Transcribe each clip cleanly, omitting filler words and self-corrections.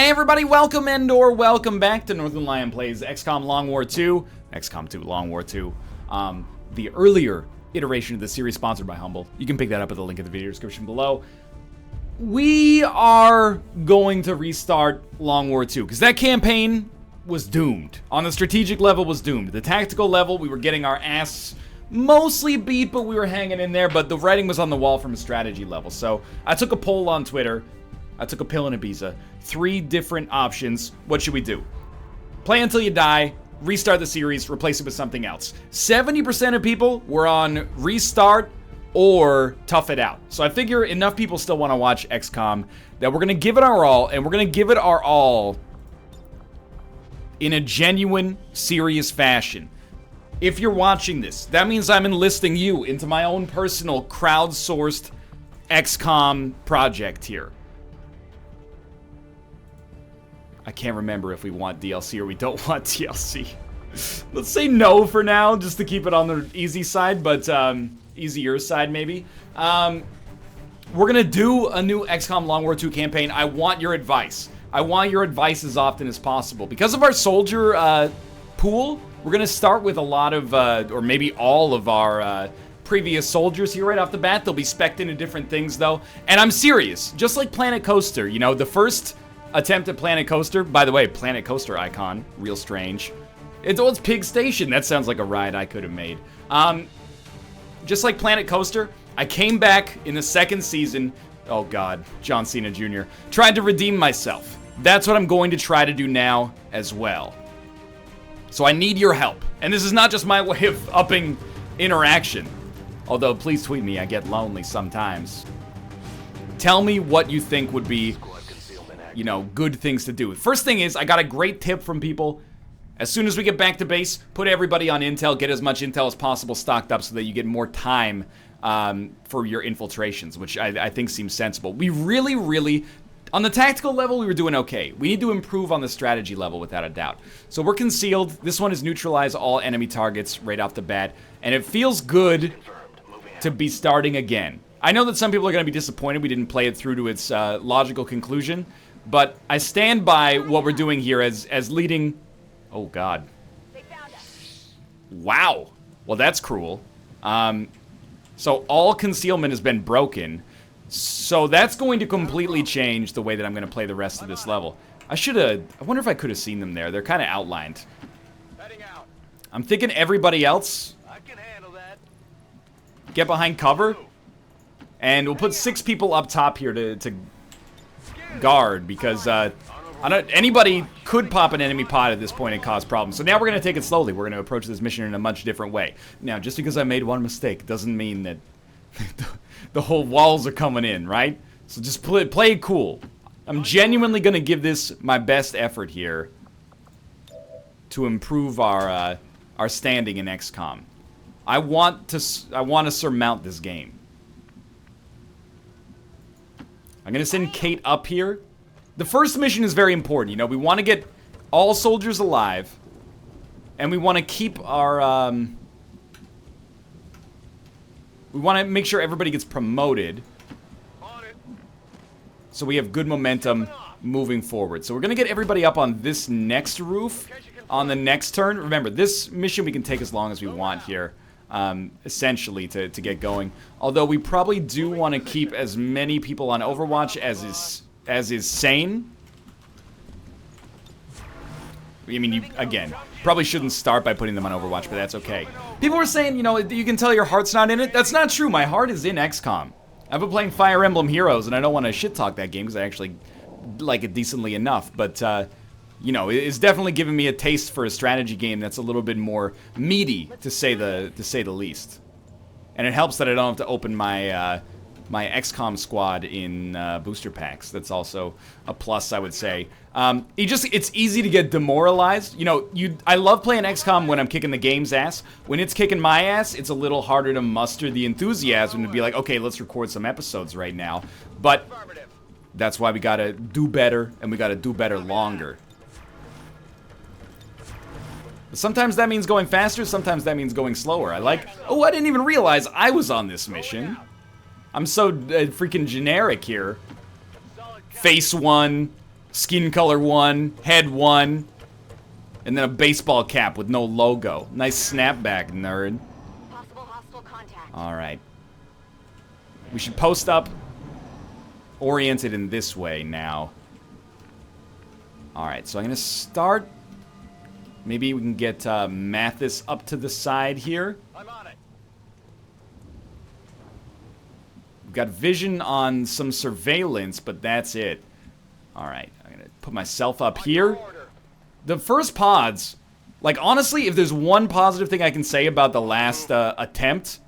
Hey everybody, welcome and/or welcome back to Northern Lion Plays XCOM Long War 2. XCOM 2, Long War 2. The earlier iteration of the series sponsored by Humble. You can pick that up at the link in the video description below. We are going to restart Long War 2 because that campaign was doomed. On the strategic level was doomed. The tactical level, we were getting our ass mostly beat, but we were hanging in there, but the writing was on the wall from a strategy level. So I took a poll on Twitter. I took a pill in Ibiza. 3 different options. What should we do? Play until you die, restart the series, replace it with something else. 70% of people were on restart or tough it out. So I figure enough people still want to watch XCOM that we're going to give it our all, and we're going to give it our all in a genuine, serious fashion. If you're watching this, that means I'm enlisting you into my own personal crowdsourced XCOM project here. I can't remember if we want DLC or we don't want DLC. Let's say no for now, just to keep it on the easy side, but easier side maybe. We're gonna do a new XCOM Long War 2 campaign. I want your advice. I want your advice as often as possible. Because of our soldier pool, we're gonna start with a lot of, or maybe all of our previous soldiers here right off the bat. They'll be spec'd into different things though. And I'm serious, just like Planet Coaster, you know, the first attempt at Planet Coaster. By the way, Planet Coaster icon, real strange. It's Pig Station. That sounds like a ride I could have made. Just like Planet Coaster, I came back in the second season. Oh God, John Cena Jr. Tried to redeem myself. That's what I'm going to try to do now as well. So I need your help. And this is not just my way of upping interaction. Although, please tweet me, I get lonely sometimes. Tell me what you think would be, you know, good things to do. First thing is, I got a great tip from people. As soon as we get back to base, put everybody on intel, get as much intel as possible stocked up so that you get more time for your infiltrations, which I think seems sensible. We really, on the tactical level, we were doing okay. We need to improve on the strategy level without a doubt. So we're concealed. This one is neutralize all enemy targets right off the bat, and it feels good to be starting again. I know that some people are going to be disappointed we didn't play it through to its logical conclusion, but I stand by what we're doing here as leading. Oh God. Wow. Well, that's cruel. So all concealment has been broken. So that's going to completely change the way that I'm going to play the rest of this level. I wonder if I could have seen them there. They're kind of outlined. I'm thinking everybody else get behind cover. And we'll put 6 people up top here to guard, because anybody could pop an enemy pod at this point and cause problems. So now we're going to take it slowly. We're going to approach this mission in a much different way. Now, just because I made one mistake doesn't mean that the whole walls are coming in, right? So just play it cool. I'm genuinely going to give this my best effort here to improve our standing in XCOM. I want to surmount this game. I'm going to send Kate up here. The first mission is very important. You know, we want to get all soldiers alive. And we want to keep our, we want to make sure everybody gets promoted. So we have good momentum moving forward. So we're going to get everybody up on this next roof on the next turn. Remember, this mission we can take as long as we want here. Essentially to get going. Although we probably do want to keep as many people on Overwatch as is sane. I mean, you, again, probably shouldn't start by putting them on Overwatch, but that's okay. People were saying, you know, you can tell your heart's not in it. That's not true. My heart is in XCOM. I've been playing Fire Emblem Heroes, and I don't want to shit talk that game because I actually like it decently enough. But you know, it's definitely giving me a taste for a strategy game that's a little bit more meaty, to say the least. And it helps that I don't have to open my my XCOM squad in booster packs. That's also a plus, I would say. It's easy to get demoralized. You know, I love playing XCOM when I'm kicking the game's ass. When it's kicking my ass, it's a little harder to muster the enthusiasm to be like, okay, let's record some episodes right now. But that's why we gotta do better, and we gotta do better longer. Sometimes that means going faster, sometimes that means going slower. Oh, I didn't even realize I was on this mission. I'm so freaking generic here. Face 1, Skin color 1, head 1, and then a baseball cap with no logo. Nice snapback, nerd. Possible hostile contact. Alright. We should post up oriented in this way now. Alright, so I'm going to start. Maybe we can get Mathis up to the side here. I'm on it. We've got vision on some surveillance, but that's it. Alright, I'm going to put myself up here. The first pods, like honestly, if there's one positive thing I can say about the last attempt,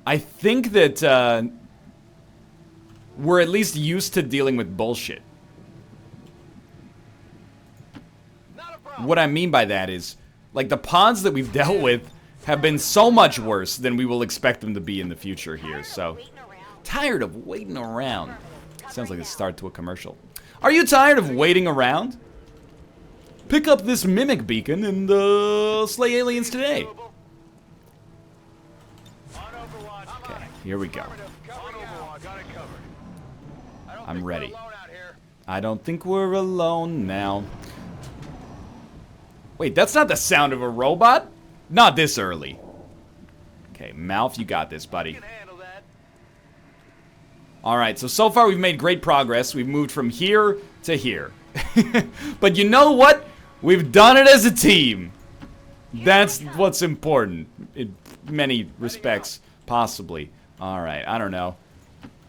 I think that we're at least used to dealing with bullshit. What I mean by that is, like, the pods that we've dealt with have been so much worse than we will expect them to be in the future here, so. Tired of waiting around. Sounds like a start to a commercial. Are you tired of waiting around? Pick up this mimic beacon and slay aliens today. Okay, here we go. I'm ready. I don't think we're alone now. Wait, that's not the sound of a robot? Not this early. Okay, Malf, you got this, buddy. Alright, so far we've made great progress. We've moved from here to here. But you know what? We've done it as a team. That's what's important. In many respects, possibly. Alright, I don't know.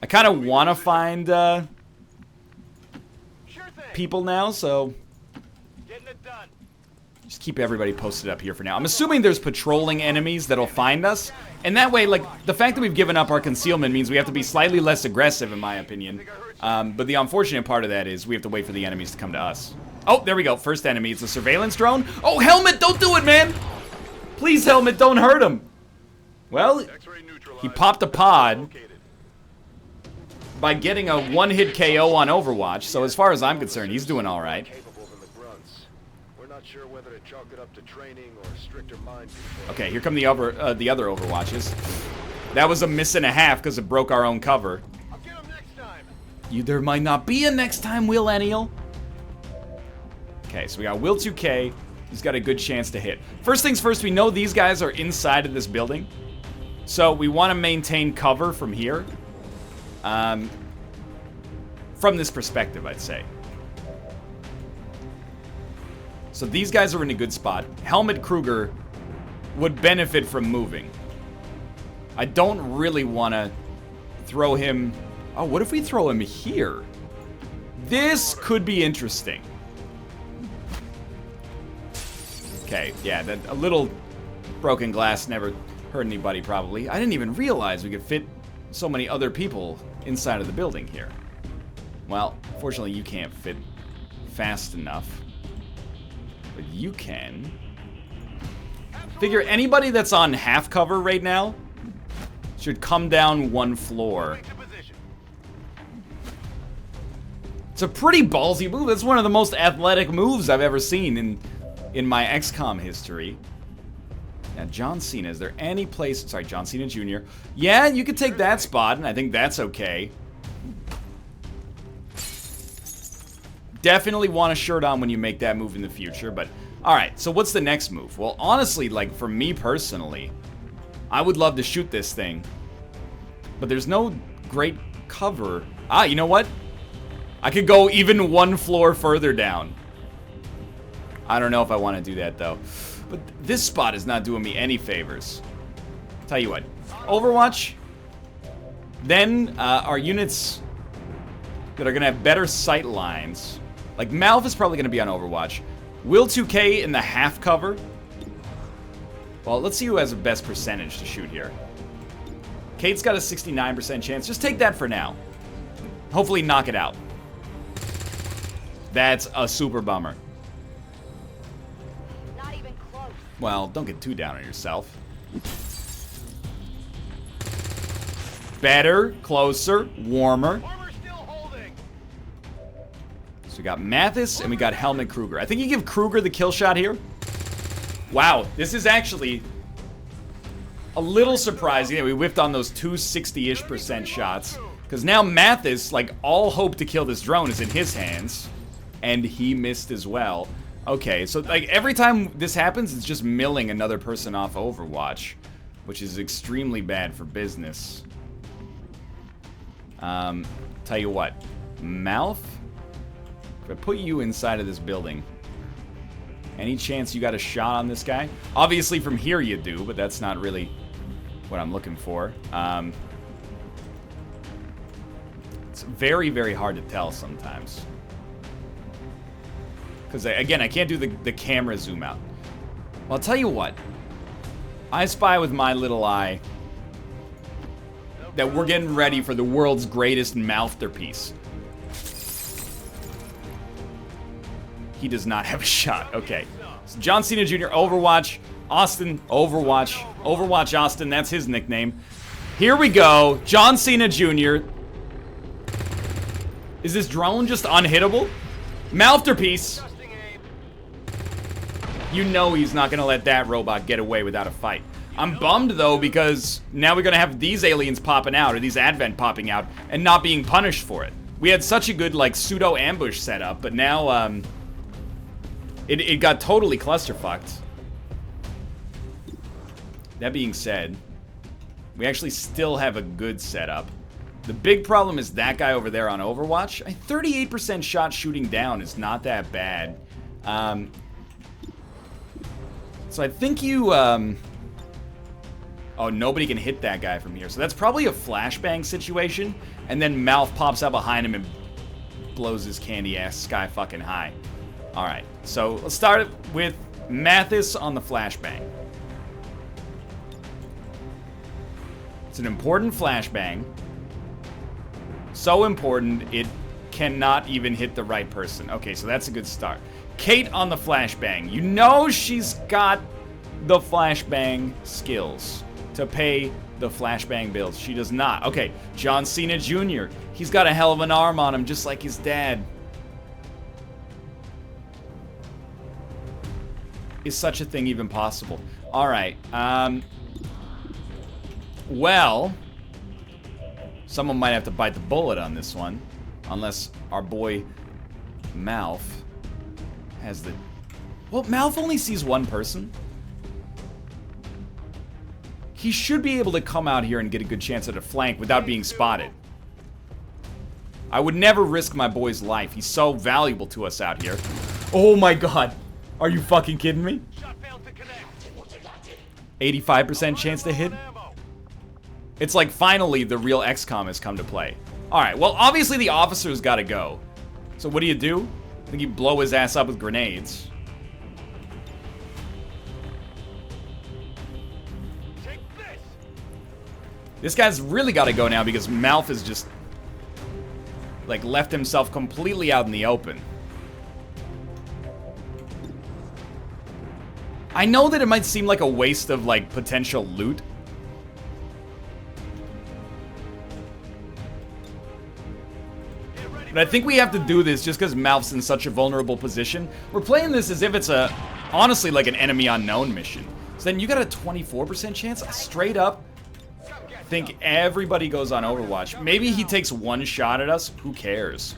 I kind of want to find people now, so just keep everybody posted up here for now. I'm assuming there's patrolling enemies that'll find us. And that way, like, the fact that we've given up our concealment means we have to be slightly less aggressive, in my opinion. But the unfortunate part of that is we have to wait for the enemies to come to us. Oh, there we go. First enemy. It's a surveillance drone. Oh, Helmet, don't do it, man. Please, Helmet, don't hurt him. Well, he popped a pod by getting a one-hit KO on Overwatch. So as far as I'm concerned, he's doing all right. Okay, here come the other Overwatches. That was a miss and a half because it broke our own cover. I'll get him next time. There might not be a next time, Will Ennial. Okay, so we got Will 2K. He's got a good chance to hit. First things first, we know these guys are inside of this building. So we want to maintain cover from here. From this perspective, I'd say. So these guys are in a good spot. Helmet Kruger would benefit from moving. I don't really want to throw him... Oh, what if we throw him here? This could be interesting. Okay, yeah, a little broken glass never hurt anybody, probably. I didn't even realize we could fit so many other people inside of the building here. Well, fortunately, you can't fit fast enough. But you can. Figure anybody that's on half cover right now should come down one floor. It's a pretty ballsy move. That's one of the most athletic moves I've ever seen in my XCOM history. Now, John Cena, is there any place... Sorry, John Cena Jr. Yeah, you could take that spot, and I think that's okay. Definitely want a shirt on when you make that move in the future, but... Alright, so what's the next move? Well, honestly, like, for me personally, I would love to shoot this thing. But there's no great cover. Ah, you know what? I could go even one floor further down. I don't know if I want to do that, though. But this spot is not doing me any favors. Tell you what. Overwatch. Then, our units that are going to have better sight lines. Like, Malv is probably going to be on Overwatch. Will 2K in the half cover. Well, let's see who has the best percentage to shoot here. Kate's got a 69% chance. Just take that for now. Hopefully knock it out. That's a super bummer. Not even close. Well, don't get too down on yourself. Better, closer, warmer. So we got Mathis and we got Helmet Kruger. I think you give Kruger the kill shot here. Wow, this is actually a little surprising that we whiffed on those 260-ish% shots. Because now Mathis, like, all hope to kill this drone is in his hands. and he missed as well. Okay, so like every time this happens, it's just milling another person off Overwatch, which is extremely bad for business. Tell you what, Mouth, if I put you inside of this building, any chance you got a shot on this guy? Obviously from here you do, but that's not really what I'm looking for. It's very, very hard to tell sometimes. Because, again, I can't do the camera zoom out. Well, I'll tell you what. I spy with my little eye that we're getting ready for the world's greatest masterpiece. He does not have a shot. Okay. So John Cena Jr., Overwatch. Austin, Overwatch. Overwatch Austin, that's his nickname. Here we go. John Cena Jr. Is this drone just unhittable? Masterpiece. You know he's not gonna let that robot get away without a fight. I'm bummed though because now we're gonna have these aliens popping out or these Advent popping out and not being punished for it. We had such a good like pseudo ambush setup, but now it got totally clusterfucked. That being said, we actually still have a good setup. The big problem is that guy over there on Overwatch. A 38% shot shooting down is not that bad. So I think you, oh, nobody can hit that guy from here. So that's probably a flashbang situation. And then Mouth pops out behind him and blows his candy ass sky fucking high. All right, so let's start with Mathis on the flashbang. It's an important flashbang. So important, it cannot even hit the right person. Okay, so that's a good start. Kate on the flashbang. You know she's got the flashbang skills to pay the flashbang bills. She does not. Okay, John Cena Jr. He's got a hell of an arm on him, just like his dad. Is such a thing even possible? All right. Well, someone might have to bite the bullet on this one, unless our boy Mouth has the... Well, Mouth only sees one person. He should be able to come out here and get a good chance at a flank without being spotted. I would never risk my boy's life. He's so valuable to us out here. Oh my god. Are you fucking kidding me? 85% chance to hit? It's like finally the real XCOM has come to play. Alright, well obviously the officer's gotta go. So what do? I think you blow his ass up with grenades. This guy's really gotta go now because Mouth has just like left himself completely out in the open. I know that it might seem like a waste of like potential loot. But I think we have to do this just because Mouth's in such a vulnerable position. We're playing this as if it's honestly like an enemy unknown mission. So then you got a 24% chance? I straight up think everybody goes on Overwatch. Maybe he takes one shot at us. Who cares?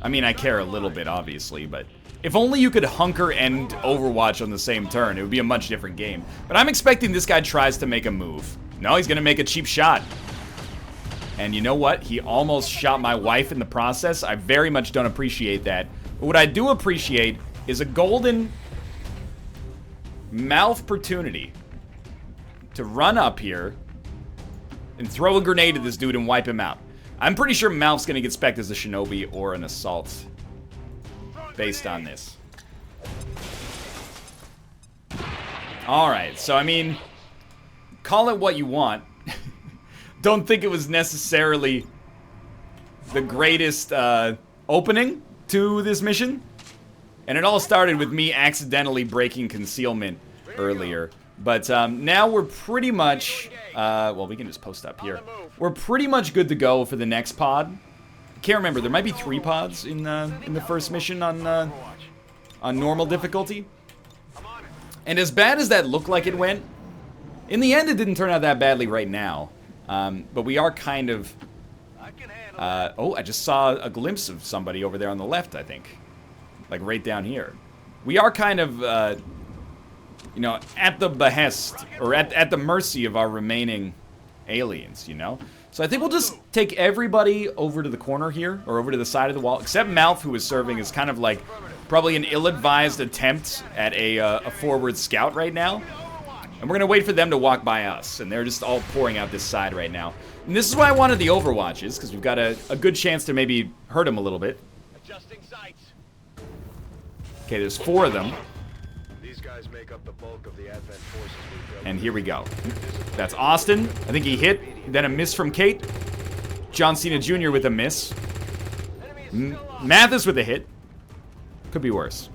I mean, I care a little bit, obviously, but if only you could hunker and Overwatch on the same turn, it would be a much different game. But I'm expecting this guy tries to make a move. No, he's gonna make a cheap shot. And you know what? He almost shot my wife in the process. I very much don't appreciate that. But what I do appreciate is a golden Mouth opportunity to run up here and throw a grenade at this dude and wipe him out. I'm pretty sure Mouth's gonna get spec'd as a shinobi or an assault based on this. Alright, so I mean, call it what you want. Don't think it was necessarily the greatest opening to this mission. And it all started with me accidentally breaking concealment earlier. But now we're pretty much, well, we can just post up here. We're pretty much good to go for the next pod. I can't remember, there might be 3 pods in the first mission on normal difficulty. And as bad as that looked like it went, in the end it didn't turn out that badly right now. But we are kind of Oh, I just saw a glimpse of somebody over there on the left, I think. Like right down here. We are kind of, you know, at the behest, or at the mercy of our remaining aliens, you know? So I think we'll just take everybody over to the corner here, or over to the side of the wall, except Malf, who is serving as kind of like probably an ill-advised attempt at a forward scout right now. And we're gonna wait for them to walk by us, and they're just all pouring out this side right now. And this is why I wanted the overwatches, because we've got a good chance to maybe hurt them a little bit. Okay, there's 4 of them. These guys make up the bulk of the Advent forces. And here we go. That's Austin. I think he hit. Then a miss from Kate. John Cena Jr. with a miss. Mathis with a hit. Could be worse.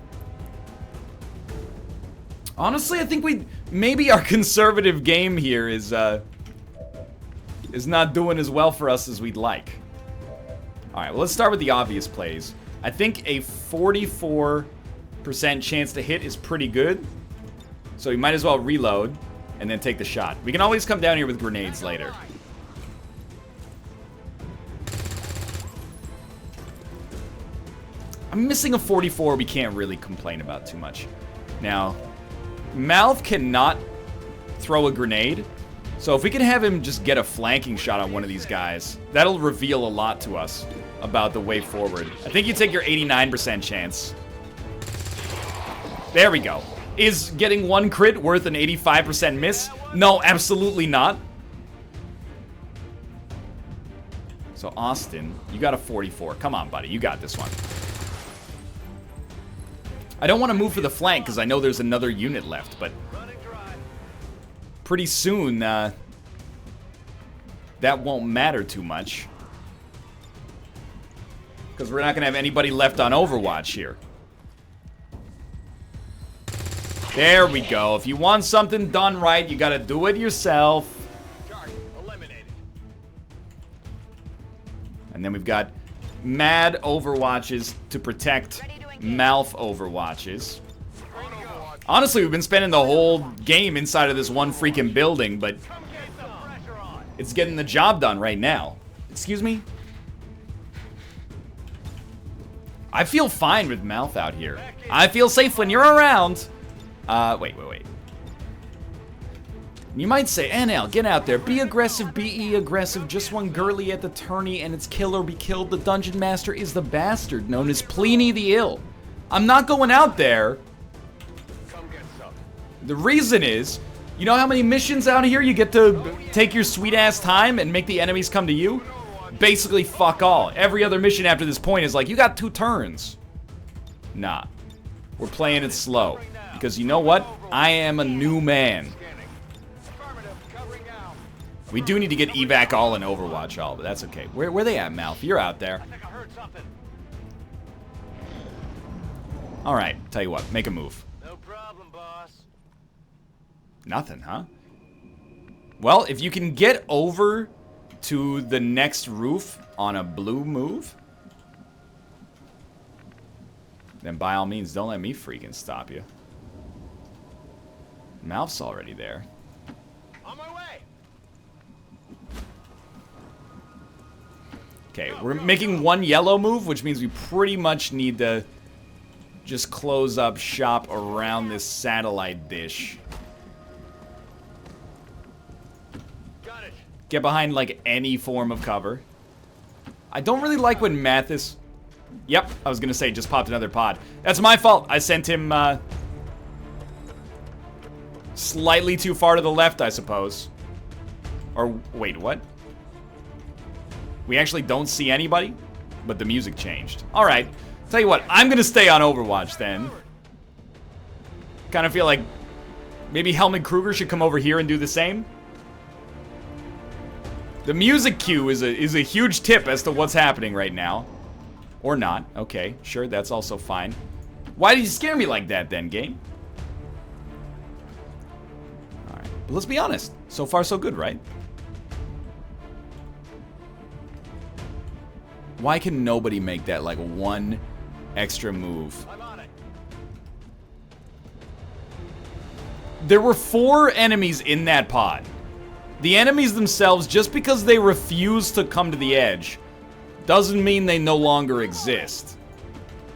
Honestly, I think maybe our conservative game here is not doing as well for us as we'd like. All right, well, let's start with the obvious plays. I think a 44% chance to hit is pretty good. So you might as well reload and then take the shot. We can always come down here with grenades later. I'm missing a 44 we can't really complain about too much. Now, Malv cannot throw a grenade. So if we can have him just get a flanking shot on one of these guys, that'll reveal a lot to us about the way forward. I think you take your 89% chance. There we go. Is getting 1 crit worth an 85% miss? No, absolutely not. So Austin, you got a 44. Come on, buddy. You got this one. I don't want to move for the flank because I know there's another unit left, but pretty soon, that won't matter too much. Because we're not going to have anybody left on Overwatch here. There we go. If you want something done right, you got to do it yourself. And then we've got mad Overwatches to protect Malf Overwatches. Honestly, we've been spending the whole game inside of this one freaking building, but it's getting the job done right now. Excuse me? I feel fine with Malf out here. I feel safe when you're around. Wait. You might say, NL, get out there. Be aggressive, be aggressive. Just one girly at the tourney and its killer be killed. The dungeon master is the bastard known as Pliny the Ill. I'm not going out there. The reason is, you know how many missions out here you get to take your sweet ass time and make the enemies come to you? Basically, fuck all. Every other mission after this point is like, you got 2 turns. Nah. We're playing it slow. Because you know what? I am a new man. We do need to get evac all in Overwatch all, but that's okay. Where they at, Malf? You're out there. Alright, tell you what, make a move. No problem, boss. Nothing, huh? Well, if you can get over to the next roof on a blue move, then by all means, don't let me freaking stop you. Malf's already there. On my way. Okay, we're making 1 yellow move, which means we pretty much need to just close up shop around this satellite dish. Got it. Get behind, like, any form of cover. I don't really like when Mathis... Yep, I was gonna say, just popped another pod. That's my fault. I sent him, slightly too far to the left, I suppose. Or, wait, what? We actually don't see anybody? But the music changed. Alright, tell you what, I'm gonna stay on Overwatch then. Kind of feel like maybe Helmut Kruger should come over here and do the same. The music cue is a huge tip as to what's happening right now. Or not. Okay, sure, that's also fine. Why did you scare me like that then, game? Alright, but let's be honest. So far, so good, right? Why can nobody make that, like, 1 extra move? I'm on it. There were 4 enemies in that pod. The enemies themselves, just because they refuse to come to the edge, doesn't mean they no longer exist.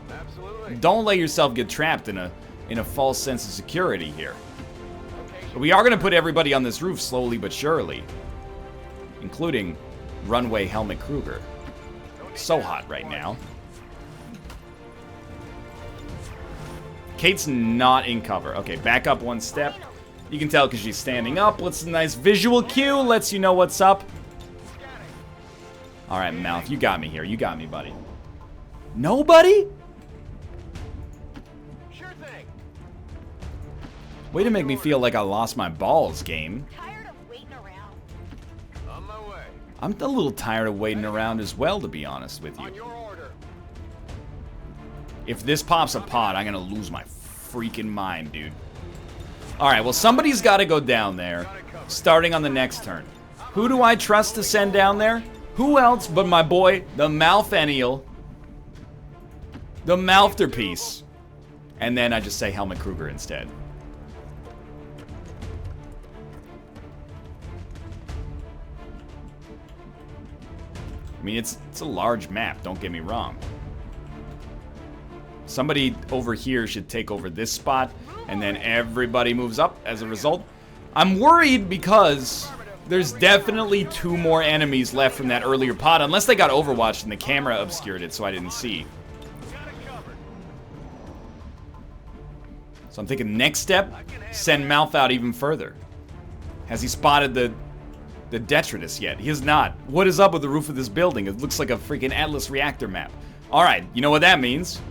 Absolutely. Don't let yourself get trapped in a false sense of security here. But we are going to put everybody on this roof slowly but surely, including Runway Helmet Kruger. So hot right now. Kate's not in cover. Okay, back up one step. You can tell because she's standing up. What's a nice visual cue? Lets you know what's up. All right, Mouth, you got me here. You got me, buddy. Nobody? Sure thing. Way to make me feel like I lost my balls, game. Tired of waiting around. On my way. I'm a little tired of waiting around as well, to be honest with On you. your order. If this pops a pod, I'm going to lose my freaking mind, dude. All right, well, somebody's got to go down there, starting on the next turn. Who do I trust to send down there? Who else but my boy, the Malfennial, the Malfterpiece, and then I just say Helmet Kruger instead. I mean, it's a large map, don't get me wrong. Somebody over here should take over this spot, and then everybody moves up as a result. I'm worried because there's definitely 2 more enemies left from that earlier pod, unless they got overwatched and the camera obscured it so I didn't see. So I'm thinking next step, send Mouth out even further. Has he spotted the detritus yet? He has not. What is up with the roof of this building? It looks like a freaking Atlas reactor map. All right, you know what that means.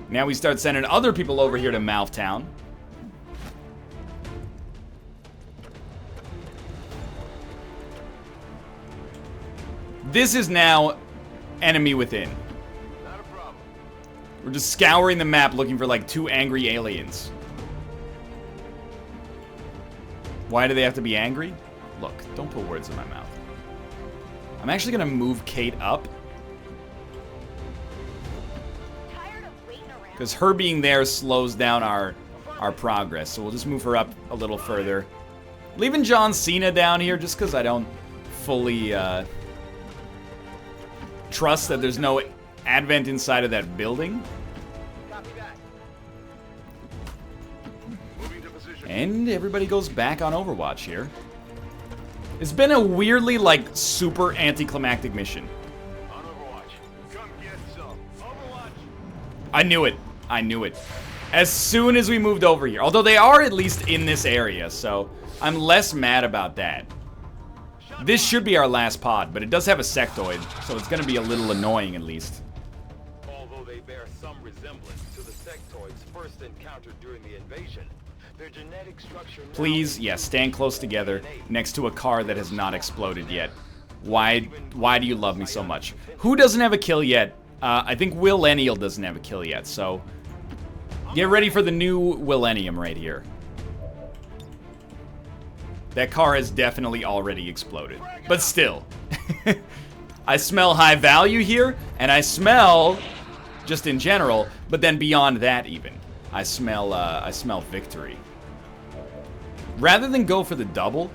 Now we start sending other people over here to Mouthtown. This is now enemy within. Not a problem. We're just scouring the map looking for like 2 angry aliens. Why do they have to be angry? Look, don't put words in my mouth. I'm actually gonna move Kate up, because her being there slows down our progress. So we'll just move her up a little further. Leaving John Cena down here just because I don't fully trust that there's no advent inside of that building. Copy that. Moving to position. And everybody goes back on Overwatch here. It's been a weirdly, like, super anticlimactic mission. On Overwatch. Come get some. Overwatch. I knew it. I knew it. As soon as we moved over here. Although they are at least in this area, so I'm less mad about that. This should be our last pod, but it does have a sectoid, so it's going to be a little annoying at least. Although they bear some resemblance to the sectoids first encountered during the invasion, their genetic structure now Please, yeah, stand close together next to a car that has not exploded yet. Why do you love me so much? Who doesn't have a kill yet? I think Willennial doesn't have a kill yet, so get ready for the new Willennium right here. That car has definitely already exploded, but still. I smell high value here, and I smell, just in general, but then beyond that even, I smell victory. Rather than go for the double,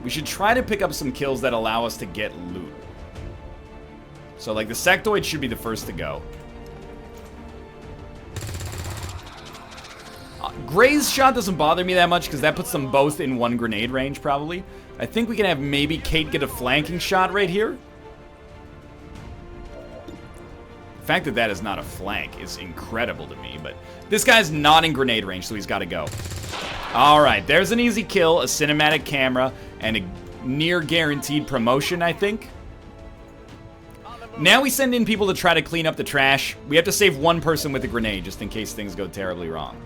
we should try to pick up some kills that allow us to get loot. So, like, the sectoid should be the first to go. Gray's shot doesn't bother me that much because that puts them both in 1 grenade range, probably. I think we can have maybe Kate get a flanking shot right here. The fact that that is not a flank is incredible to me, but this guy's not in grenade range, so he's got to go. All right, there's an easy kill, a cinematic camera, and a near guaranteed promotion, I think. Now we send in people to try to clean up the trash. We have to save 1 person with a grenade just in case things go terribly wrong.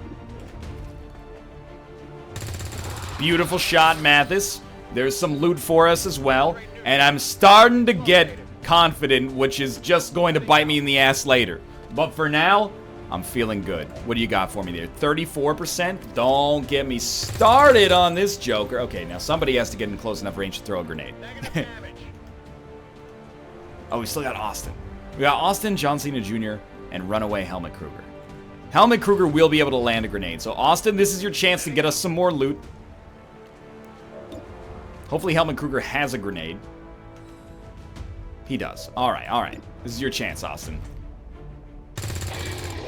Beautiful shot, Mathis. There's some loot for us as well. And I'm starting to get confident, which is just going to bite me in the ass later. But for now, I'm feeling good. What do you got for me there? 34%? Don't get me started on this joker. Okay, now somebody has to get in close enough range to throw a grenade. Oh, we still got Austin. We got Austin, John Cena Jr., and Runaway Helmet Kruger. Helmet Kruger will be able to land a grenade. So, Austin, this is your chance to get us some more loot. Hopefully Helmet Kruger has a grenade. He does. All right. This is your chance, Austin.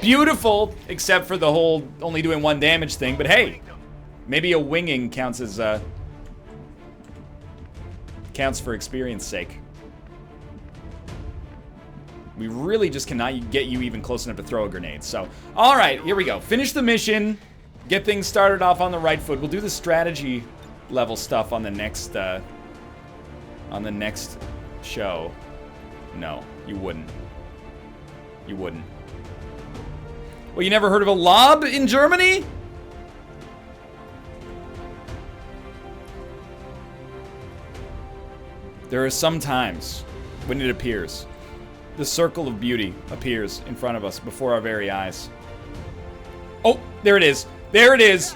Beautiful, except for the whole only doing 1 damage thing. But hey, maybe a winging counts as counts for experience sake. We really just cannot get you even close enough to throw a grenade. So, all right, here we go. Finish the mission. Get things started off on the right foot. We'll do the strategy level stuff on the next show. No, you wouldn't. You wouldn't. Well, you never heard of a lob in Germany? There are some times when it appears. The circle of beauty appears in front of us before our very eyes. Oh, there it is. There it is.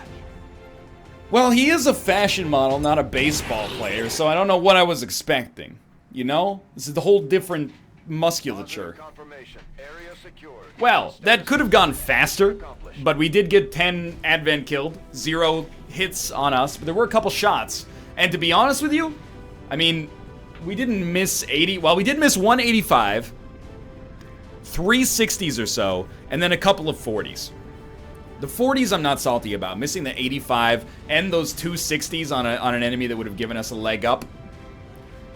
Well, he is a fashion model, not a baseball player, so I don't know what I was expecting. You know? This is the whole different musculature. Well, that could have gone faster, but we did get 10 Advent killed, 0 hits on us, but there were a couple shots. And to be honest with you, I mean, we didn't miss 80, well, we did miss 185, 3 60s or so, and then a couple of 40s. The 40s I'm not salty about. Missing the 85 and those 2 60s on an enemy that would have given us a leg up.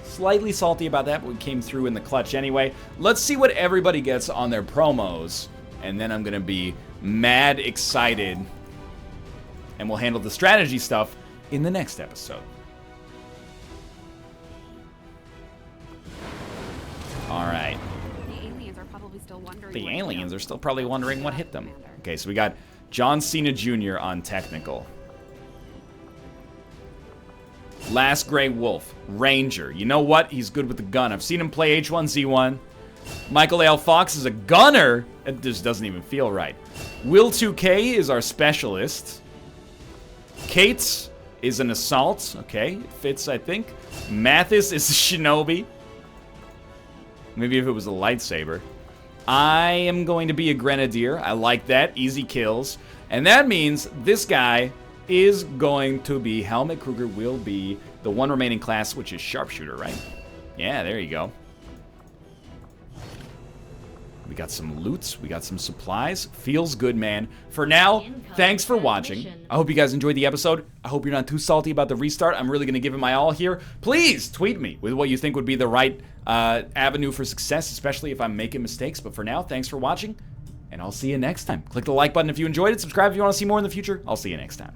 Slightly salty about that, but we came through in the clutch anyway. Let's see what everybody gets on their promos, and then I'm going to be mad excited. And we'll handle the strategy stuff in the next episode. All right. The aliens are probably still wondering. The aliens are still probably wondering what hit them. Okay, so we got John Cena Jr. on technical. Last Grey Wolf, Ranger. You know what? He's good with the gun. I've seen him play H1Z1. Michael L. Fox is a gunner. It just doesn't even feel right. Will 2K is our specialist. Kate is an assault. Okay, it fits, I think. Mathis is a shinobi. Maybe if it was a lightsaber. I am going to be a grenadier. I like that. Easy kills. And that means this guy is going to be, Helmut Kruger will be the one remaining class, which is sharpshooter, right? Yeah, there you go. We got some loots. We got some supplies. Feels good, man. For now, thanks for watching. I hope you guys enjoyed the episode. I hope you're not too salty about the restart. I'm really going to give it my all here. Please tweet me with what you think would be the right avenue for success, especially if I'm making mistakes. But for now, thanks for watching, and I'll see you next time. Click the like button if you enjoyed it. Subscribe if you want to see more in the future. I'll see you next time.